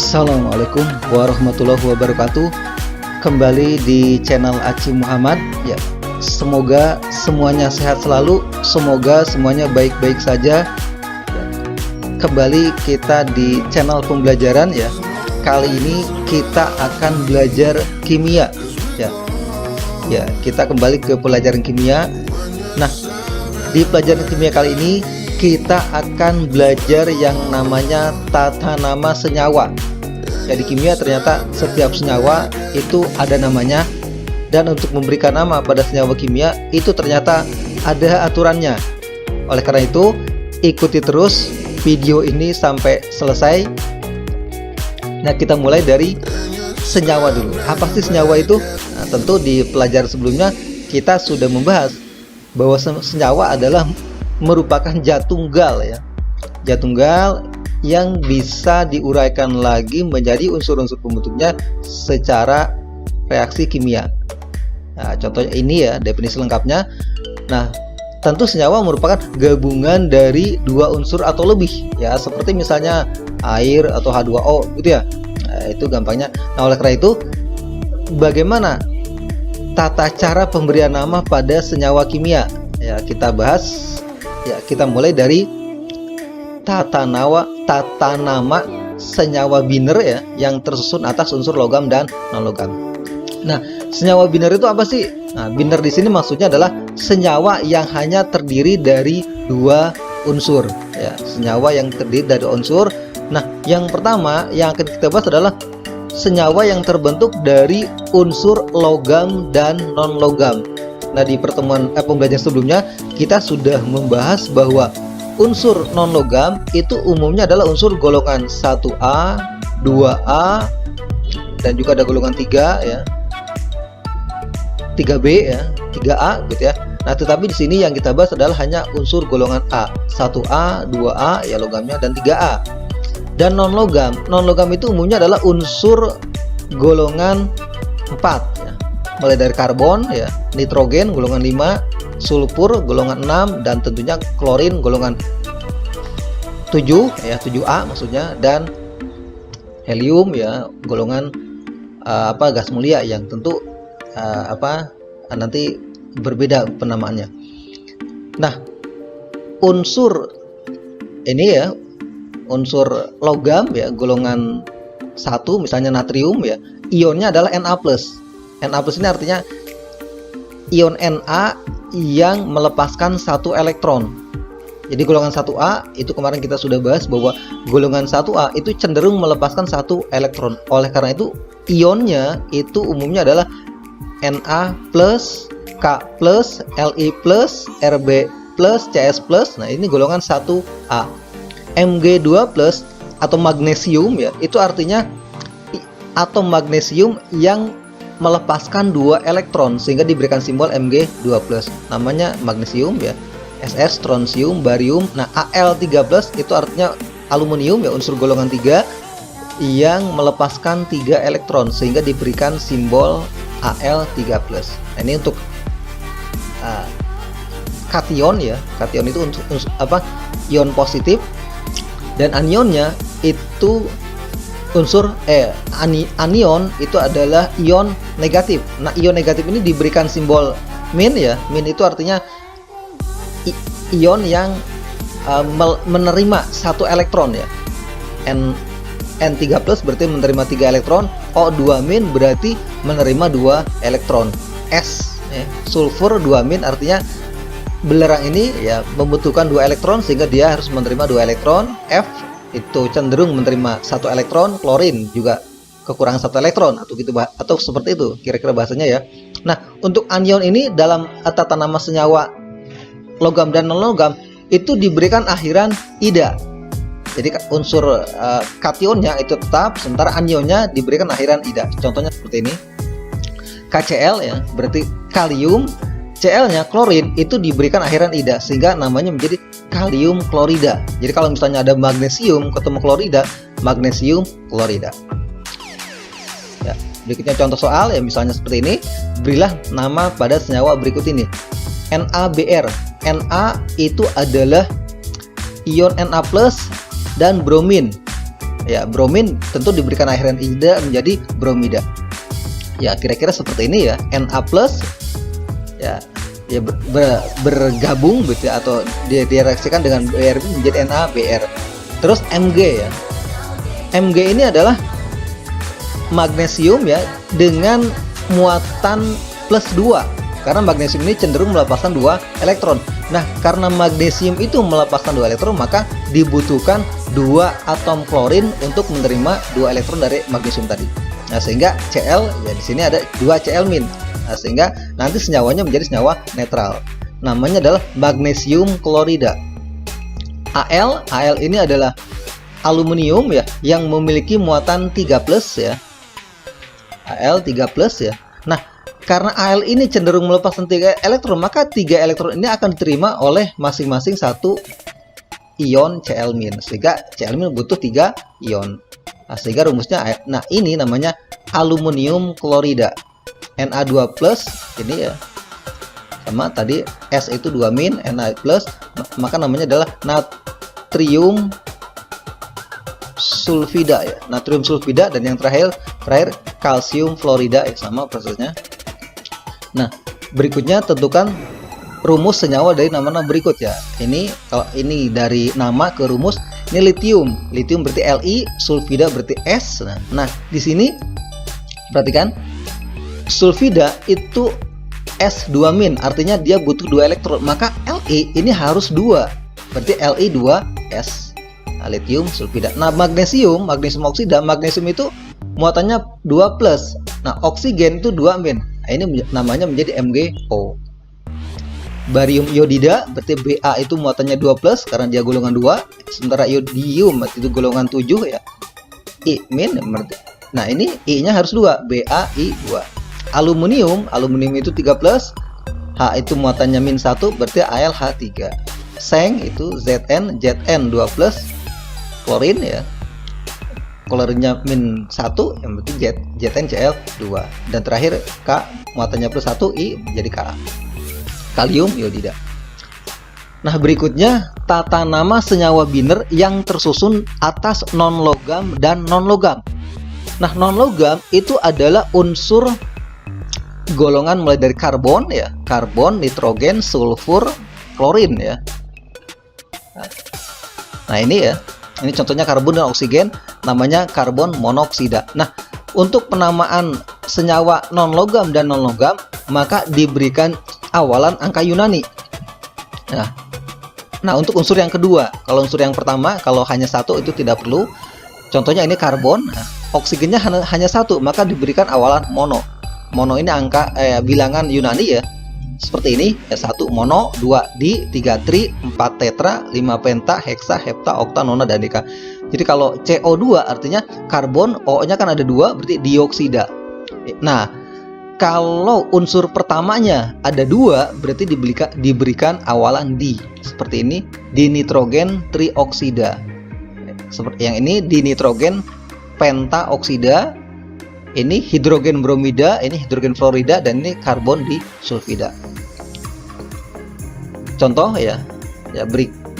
Assalamualaikum warahmatullahi wabarakatuh. Kembali di channel Aci Muhammad ya. Semoga semuanya sehat selalu, semoga semuanya baik-baik saja. Kembali kita di channel pembelajaran ya. Kali ini kita akan belajar kimia ya. Ya, kita kembali ke pelajaran kimia. Nah, di pelajaran kimia kali ini kita akan belajar yang namanya tata nama senyawa. Jadi kimia ternyata setiap senyawa itu ada namanya, dan untuk memberikan nama pada senyawa kimia itu ternyata ada aturannya. Oleh karena itu, ikuti terus video ini sampai selesai. Nah, kita mulai dari senyawa dulu. Apa sih senyawa itu? Nah, tentu di pelajaran sebelumnya kita sudah membahas bahwa senyawa adalah merupakan zat tunggal ya. Zat tunggal yang bisa diuraikan lagi menjadi unsur-unsur pembentuknya secara reaksi kimia. Nah, contohnya ini ya definisi lengkapnya. Nah, tentu senyawa merupakan gabungan dari dua unsur atau lebih ya, seperti misalnya air atau H2O gitu ya. Nah, itu gampangnya. Nah, oleh karena itu bagaimana tata cara pemberian nama pada senyawa kimia? Ya, kita bahas ya, kita mulai dari tata nama senyawa biner ya, yang tersusun atas unsur logam dan non logam. Nah, senyawa biner itu apa sih? Nah, biner di sini maksudnya adalah senyawa yang hanya terdiri dari dua unsur ya, senyawa yang terdiri dari unsur. Nah, yang pertama yang akan kita bahas adalah senyawa yang terbentuk dari unsur logam dan non logam. Nah, di pertemuan pembelajaran sebelumnya kita sudah membahas bahwa unsur non-logam itu umumnya adalah unsur golongan 1A, 2A, dan juga ada golongan 3 ya, 3B ya, 3A gitu ya. Nah, tetapi di sini yang kita bahas adalah hanya unsur golongan A, 1A, 2A ya logamnya, dan 3A. Dan non-logam itu umumnya adalah unsur golongan 4 ya, mulai dari karbon ya, nitrogen golongan 5, sulfur golongan 6, dan tentunya klorin golongan 7 ya, 7A maksudnya, dan helium ya golongan gas mulia yang tentu nanti berbeda penamaannya. Nah, unsur ini ya, unsur logam ya golongan 1 misalnya natrium ya, ionnya adalah Na+. Na+ ini artinya ion Na yang melepaskan satu elektron. Jadi golongan 1A itu kemarin kita sudah bahas bahwa golongan 1A itu cenderung melepaskan satu elektron. Oleh karena itu ionnya itu umumnya adalah Na+, K+, Li+, Rb+, Cs+. Nah, ini golongan 1A. Mg2+ atau magnesium ya, itu artinya atom magnesium yang melepaskan dua elektron sehingga diberikan simbol Mg2+. Namanya magnesium ya. Ss strontium, barium. Nah, Al3+ itu artinya aluminium ya, unsur golongan 3 yang melepaskan 3 elektron sehingga diberikan simbol Al3+. Nah, ini untuk kation ya. Kation itu unsur ion positif, dan anionnya itu unsur anion itu adalah ion negatif. Nah, ion negatif ini diberikan simbol min ya. Min itu artinya ion yang menerima satu elektron ya. N3+ berarti menerima 3 elektron, O2- berarti menerima 2 elektron. S ya, sulfur 2- artinya belerang ini ya membutuhkan 2 elektron sehingga dia harus menerima 2 elektron. F itu cenderung menerima 1 elektron, klorin juga kekurangan 1 elektron atau gitu, atau seperti itu kira-kira bahasanya ya. Nah, untuk anion ini dalam tata nama senyawa logam dan non logam itu diberikan akhiran ida. Jadi unsur kationnya itu tetap, sementara anionnya diberikan akhiran ida. Contohnya seperti ini. KCl ya, berarti kalium. Cl-nya klorin itu diberikan akhiran ida sehingga namanya menjadi kalium klorida. Jadi kalau misalnya ada magnesium ketemu klorida, magnesium klorida. Ya, berikutnya contoh soal ya, misalnya seperti ini. Berilah nama pada senyawa berikut ini. NaBr. Na itu adalah ion Na+ dan bromin. Ya, bromin tentu diberikan akhiran ida menjadi bromida. Ya, kira-kira seperti ini ya. Na plus ya bergabung gitu ya, atau direaksikan dengan Br menjadi NaBr. Terus Mg ya. Mg ini adalah magnesium ya dengan muatan plus 2. Karena magnesium ini cenderung melepaskan 2 elektron. Nah, karena magnesium itu melepaskan 2 elektron, maka dibutuhkan 2 atom klorin untuk menerima 2 elektron dari magnesium tadi. Nah, sehingga Cl ya di sini ada 2 Cl-. Nah, sehingga nanti senyawanya menjadi senyawa netral. Namanya adalah magnesium klorida. Al ini adalah aluminium ya yang memiliki muatan 3+ ya. Al 3+ ya. Nah, karena Al ini cenderung melepaskan 3 elektron, maka 3 elektron ini akan diterima oleh masing-masing 1 ion Cl-. Sehingga Cl- butuh 3 ion. Nah, sehingga rumusnya, nah ini namanya aluminium klorida. Na2+ ini ya. Sama tadi S itu 2-, Na+, maka namanya adalah natrium sulfida ya. Natrium sulfida, dan yang terakhir kalsium fluorida ya, sama prosesnya. Nah, berikutnya tentukan rumus senyawa dari nama-nama berikut ya. Ini kalau ini dari nama ke rumus, ini lithium. Lithium berarti Li, sulfida berarti S. Nah, di sini perhatikan sulfida itu S2-, artinya dia butuh 2 elektron, maka Li ini harus 2. Berarti Li 2S. Nah, lithium sulfida. Nah, magnesium oksida, magnesium itu muatannya 2+. Nah, oksigen itu 2-. Nah, ini namanya menjadi MgO. Barium iodida berarti Ba itu muatannya 2+ karena dia golongan 2, sementara iodium itu golongan 7 ya. I-. Nah, ini I-nya harus 2, Bai2. Aluminium itu 3+, H itu muatannya -1 berarti AlH3. Seng itu Zn 2+, klorin ya. Klorinnya -1 yang berarti ZnCl2, dan terakhir K muatannya +1, I jadi Ka. Kalium iodida. Nah, berikutnya tata nama senyawa biner yang tersusun atas non-logam dan non-logam. Nah, non-logam itu adalah unsur golongan mulai dari karbon ya, karbon, nitrogen, sulfur, klorin ya. Nah, ini ya. Ini contohnya karbon dan oksigen, namanya karbon monoksida. Nah, untuk penamaan senyawa non-logam dan non-logam, maka diberikan awalan angka Yunani. Nah, untuk unsur yang kedua, kalau unsur yang pertama, kalau hanya 1 itu tidak perlu. Contohnya ini karbon, oksigennya hanya 1, maka diberikan awalan mono. Mono ini angka bilangan Yunani ya. Seperti ini, ya 1 mono, 2 di, 3 tri, 4 tetra, 5 penta, heksa, hepta, okta, nona, dan deka. Jadi kalau CO2 artinya karbon, O-nya kan ada 2, berarti dioksida. Nah, kalau unsur pertamanya ada 2, berarti diberikan awalan di. Seperti ini, dinitrogen trioksida. Seperti yang ini, dinitrogen pentaoksida. Ini hidrogen bromida, ini hidrogen fluorida, dan ini karbon disulfida. Contoh ya,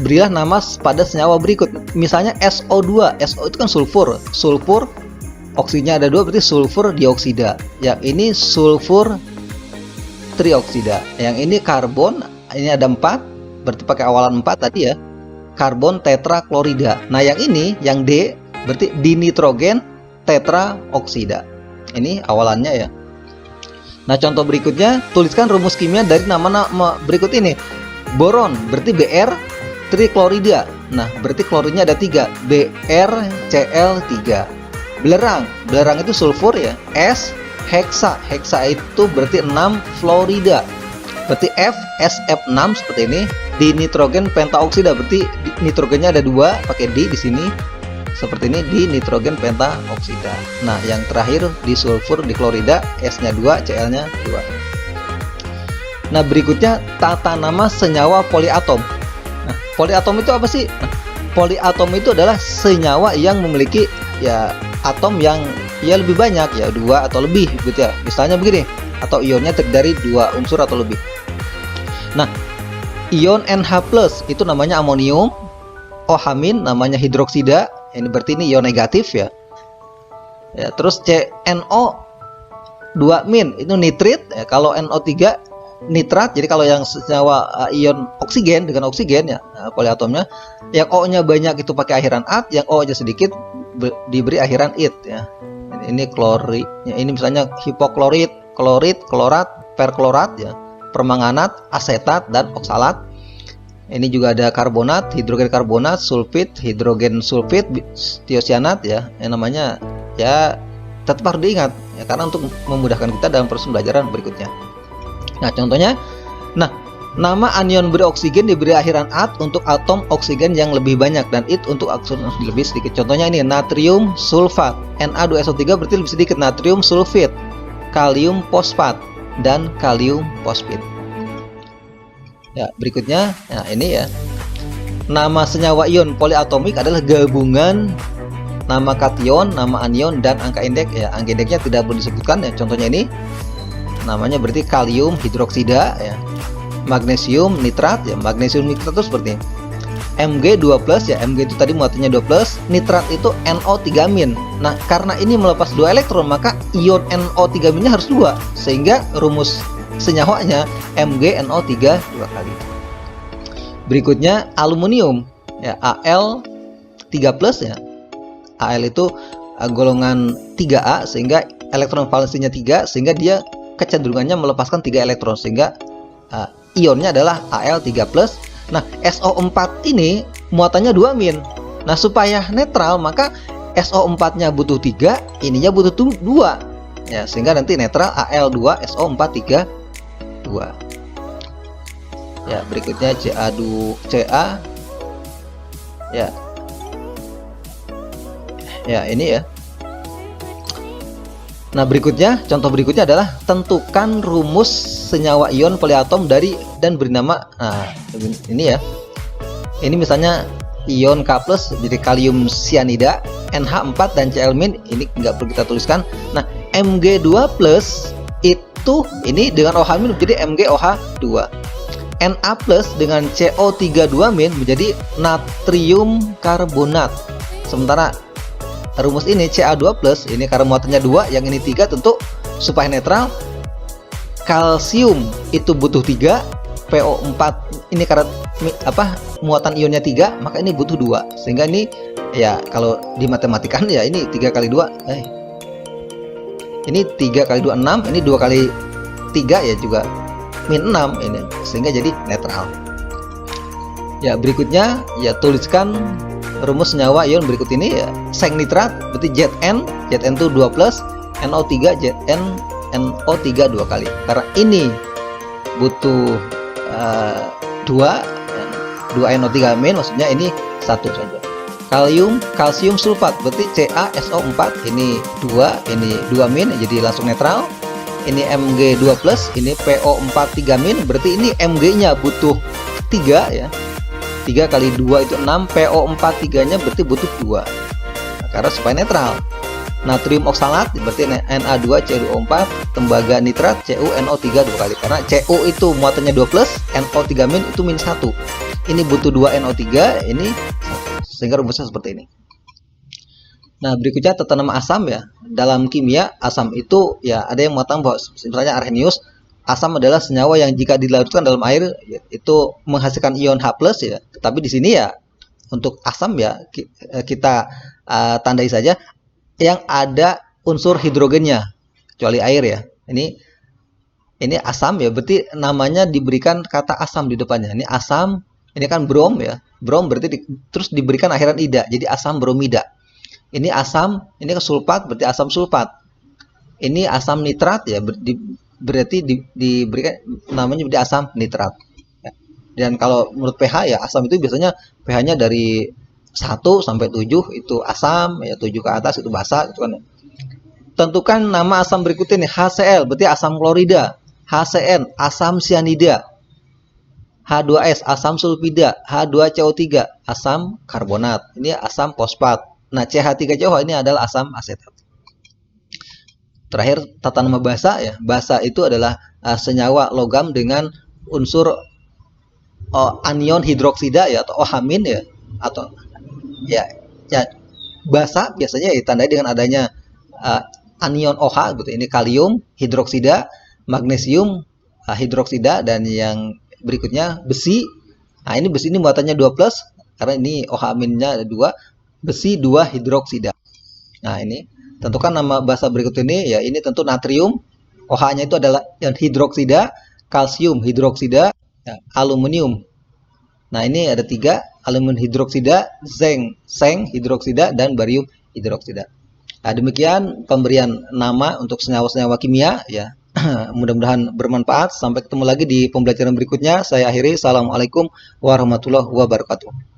berilah nama pada senyawa berikut. Misalnya SO2, SO itu kan sulfur, oksigennya ada 2 berarti sulfur dioksida. Yang ini sulfur trioksida. Yang ini karbon, ini ada 4, berarti pakai awalan 4 tadi ya. Karbon tetraklorida. Nah, yang ini, yang D, berarti dinitrogen tetraoksida. Ini awalannya ya. Nah, contoh berikutnya, tuliskan rumus kimia dari nama-nama berikut ini. Boron berarti Br triklorida. Nah, berarti klorinnya ada 3, BrCl3. Belerang itu sulfur ya. S heksa itu berarti 6 fluorida. Berarti F SF6 seperti ini. Di nitrogen pentaoksida berarti nitrogennya ada 2, pakai D di sini. Seperti ini, di nitrogen pentaoksida. Nah, yang terakhir di sulfur di klorida, S-nya 2, Cl-nya 2. Nah, berikutnya tata nama senyawa poliatom. Nah, poliatom itu apa sih? Nah, poliatom itu adalah senyawa yang memiliki ya atom yang ya lebih banyak ya, 2 atau lebih gitu ya. Misalnya begini, atau ionnya terdiri dari 2 unsur atau lebih. Nah, ion NH+ itu namanya amonium, OH- namanya hidroksida, Ini berarti ini ion negatif ya. Ya, terus CNO2- itu nitrit ya. Kalau NO3 nitrat. Jadi kalau yang senyawa ion oksigen dengan oksigen ya, poliatomnya, yang O-nya banyak itu pakai akhiran at, yang O-nya sedikit diberi akhiran it ya. Ini klorit. Ya, ini misalnya hipoklorit, klorit, klorat, perklorat ya, permanganat, asetat dan oksalat. Ini juga ada karbonat, hidrogen karbonat, sulfit, hidrogen sulfit, tiosianat ya. Yang namanya ya tetap harus diingat ya, karena untuk memudahkan kita dalam proses pembelajaran berikutnya. Nah, contohnya, nama anion beroksigen diberi akhiran at untuk atom oksigen yang lebih banyak dan it untuk atom lebih sedikit. Contohnya ini natrium sulfat, Na2SO3 berarti lebih sedikit, natrium sulfit, kalium fosfat dan kalium fosfit. Ya, berikutnya, nah ini ya. Nama senyawa ion poliatomik adalah gabungan nama kation, nama anion dan angka indeks ya. Angka indeksnya tidak perlu disebutkan ya. Contohnya ini namanya berarti kalium hidroksida ya, magnesium nitrat ya, magnesium nitrat itu seperti ini. Mg2+ ya, Mg itu tadi muatannya 2+, nitrat itu NO3-. Nah, karena ini melepas 2 elektron, maka ion NO3- harus 2, sehingga rumus senyawanya MgNO3 2 kali. Berikutnya aluminium ya, Al3+ ya. Al itu golongan 3A, sehingga elektron valensinya 3, sehingga dia kecenderungannya melepaskan 3 elektron, sehingga ionnya adalah Al3+. Nah, SO4 ini muatannya 2-. Nah, supaya netral maka SO4-nya butuh 3, ininya butuh 2 ya, sehingga nanti netral Al2 SO4 3 2. Ya, berikutnya Ca ya. Ya, ini ya. Nah, berikutnya, contoh berikutnya adalah tentukan rumus senyawa ion poliatom dari dan beri nama. Nah, ini ya. Ini misalnya ion K+, jadi kalium sianida, NH4 dan Cl- ini nggak perlu kita tuliskan. Nah, Mg2+ itu ini dengan OH- menjadi MgOH2. Na+ dengan CO32- menjadi natrium karbonat. Sementara rumus ini Ca2+, ini karena muatannya 2, yang ini 3, tentu supaya netral kalsium itu butuh 3, PO4 ini karena muatan ionnya 3, maka ini butuh 2, sehingga ini ya kalau dimatematikan ya ini 3 kali 2 ini 3 kali 2 6, ini 2 kali 3 ya juga min 6 ini, sehingga jadi netral. Ya, berikutnya ya tuliskan rumus senyawa ion berikut ini ya. Seng nitrat berarti Zn itu 2+, NO3 Zn NO3 2 kali. Karena ini butuh 2 NO3- maksudnya ini 1 saja. Kalsium sulfat berarti CaSO4, ini 2, ini 2-, jadi langsung netral. Ini Mg2+, ini PO4 3-, berarti ini Mg-nya butuh 3 ya. 3 kali 2 itu 6, PO4 3-nya berarti butuh 2. Nah, karena supaya netral. Natrium oksalat berarti Na2CO4, tembaga nitrat CuNO3 2 kali. Karena Cu itu muatannya 2+, NO3- itu min 1. Ini butuh 2 NO3, ini 1. Sehingga rumusnya seperti ini. Nah, berikutnya tata nama asam ya. Dalam kimia, asam itu ya ada yang mengatakan bahwa misalnya Arrhenius, asam adalah senyawa yang jika dilarutkan dalam air itu menghasilkan ion H+ ya. Tapi di sini ya untuk asam ya kita tandai saja yang ada unsur hidrogennya kecuali air ya. Ini asam ya, berarti namanya diberikan kata asam di depannya. Ini asam, ini kan brom ya. Brom berarti terus diberikan akhiran ida, jadi asam bromida. Ini asam, ini sulfat berarti asam sulfat. Ini asam nitrat ya, berarti diberikan namanya menjadi asam nitrat. Dan kalau menurut pH ya, asam itu biasanya pH-nya dari 1 sampai 7 itu asam ya, 7 ke atas itu basa gitu kan. Tentukan nama asam berikutnya nih, HCl berarti asam klorida, HCN asam sianida, H2S asam sulfida, H2CO3 asam karbonat, ini asam fosfat. Nah, CH3COH ini adalah asam asetat. Terakhir, tata nama basa ya. Basa itu adalah senyawa logam dengan unsur anion hidroksida ya, atau OH- ya, atau ya basa biasanya ditandai dengan adanya anion OH gitu. Ini kalium hidroksida, magnesium hidroksida, dan yang berikutnya besi. Nah, ini besi ini muatannya 2+ karena ini OH aminnya ada 2, besi 2 hidroksida. Nah, ini tentukan nama basa berikut ini ya, ini tentu natrium, OH-nya itu adalah yang hidroksida, kalsium hidroksida, ya, aluminium. Nah, ini ada 3, aluminium hidroksida, seng hidroksida, dan barium hidroksida. Nah, demikian pemberian nama untuk senyawa-senyawa kimia ya. Mudah-mudahan bermanfaat. Sampai ketemu lagi di pembelajaran berikutnya. Saya akhiri. Assalamualaikum warahmatullahi wabarakatuh.